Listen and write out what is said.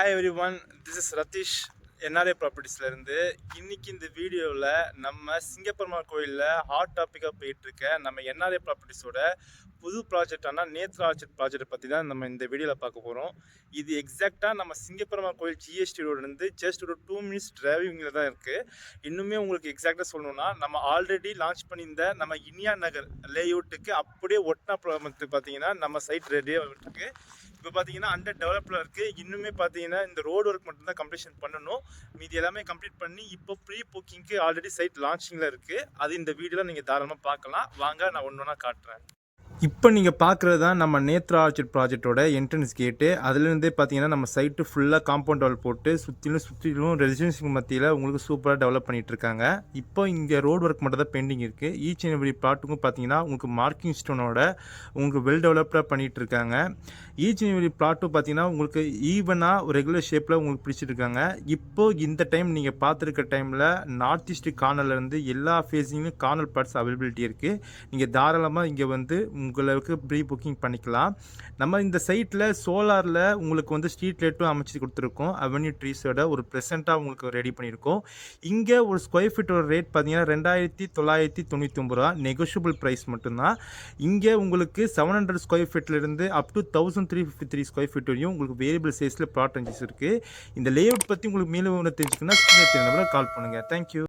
Hi everyone, this is Ratheesh NRA ப்ராப்பர்ட்டிஸ்லேருந்து. இன்றைக்கி இந்த வீடியோவில் நம்ம சிங்கப்பெருமாள் கோயிலில் ஹாட் டாப்பிக்காக போயிட்டுருக்க நம்ம என்ஆர்ஏ ப்ராப்பர்ட்டிஸோட புது ப்ராஜெக்டான நேத்ரா ஆர்ச்சிட் ப்ராஜெக்டை பற்றி தான் நம்ம இந்த வீடியோவில் பார்க்க போகிறோம். இது எக்ஸாக்டாக நம்ம சிங்கப்பெருமாள் கோயில் ஜிஎஸ்டி ரோட்லேருந்து ஜஸ்ட் ஒரு 2 மினிட்ஸ் டிரைவிங்கில் தான் இருக்குது. இன்னுமே உங்களுக்கு எக்ஸாக்டாக சொல்லணும்னா நம்ம ஆல்ரெடி லான்ச் பண்ணியிருந்த நம்ம இனியா நகர் லேஅவுட்டுக்கு அப்படியே ஒட்டினா ப்ராமத்துக்கு பார்த்தீங்கன்னா நம்ம சைட் ரெடியாக இருக்குது. இப்போ பார்த்தீங்கன்னா அண்டர் டெவலப்பில் இருக்குது. இன்னுமே பார்த்தீங்கன்னா இந்த ரோடு ஒர்க் மட்டும்தான் கம்ப்ளீஷன் பண்ணணும். மீதி எல்லாமே கம்ப்ளீட் பண்ணி இப்போ ப்ரீ புக்கிங்க்கு ஆல்ரெடி சைட் லான்ச்சிங்கில் இருக்குது. அது இந்த வீடியோவில் நீங்கள் தாராளமாக பார்க்கலாம். வாங்க நான் ஒன்று ஒன்றா காட்டுறேன். இப்போ நீங்கள் பார்க்குறது தான் நம்ம நேத்ரா ஆர்ச்சிட் ப்ராஜெக்டோட என்ட்ரன்ஸ் கேட்டு. அதுலேருந்தே பார்த்தீங்கன்னா நம்ம சைட்டு ஃபுல்லாக காம்பவுண்ட் வால் போட்டு சுற்றிலும் ரெசிடென்சிக்கு மத்தியில் உங்களுக்கு சூப்பராக டெவலப் பண்ணிகிட்ருக்காங்க. இப்போ இங்கே ரோடு ஒர்க் மட்டும் தான் பெண்டிங் இருக்குது. ஈச் அண்ட் எவ்ரி பிளாட்டுக்கும் பார்த்தீங்கன்னா உங்களுக்கு மார்க்கிங் ஸ்டோனோட உங்களுக்கு வெல் டெவலப்டாக பண்ணிகிட்ருக்காங்க. ஈச் அண்ட் எவ்ரி பிளாட்டும் பார்த்தீங்கன்னா உங்களுக்கு ஈவனாக ஒரு ரெகுலர் ஷேப்பில் உங்களுக்கு பிடிச்சிருக்காங்க. இப்போது இந்த டைம் நீங்கள் பார்த்துருக்க டைமில் நார்த் ஈஸ்ட் கார்னர்லேருந்து எல்லா ஃபேஸிங்லையும் கார்னர் பிளாட்ஸ் அவைலபிலிட்டி இருக்குது. நீங்கள் தாராளமாக இங்கே வந்து உங்களுக்கு ப்ரீ புக்கிங் பண்ணிக்கலாம். நம்ம இந்த சைட்டில் சோலாரில் உங்களுக்கு வந்து ஸ்ட்ரீட் லைட்டும் அமைச்சு கொடுத்துருக்கோம். அவென்யூ ட்ரீஸோட ஒரு ப்ரெசென்ட்டாக உங்களுக்கு ரெடி பண்ணியிருக்கோம். இங்கே ஒரு ஸ்கொயர் ஃபீட்டோட ரேட் பார்த்தீங்கன்னா 2999 ரூபா, நெகோஷியபிள் ப்ரைஸ் மட்டும்தான். இங்கே உங்களுக்கு 700 ஸ்கொயர் ஃபீட்லேருந்து அப் டு 1353 ஸ்கொயர் ஃபீட் வரையும் உங்களுக்கு வேரியபிள் சைஸில் ப்ளாட் ரேஞ்சஸ் இருக்குது. இந்த லேஅவுட் பற்றி உங்களுக்கு மேலும் தெரிஞ்சுக்கணும்னா ஸ்க்ரீனில் கால் பண்ணுங்கள். தேங்க்யூ.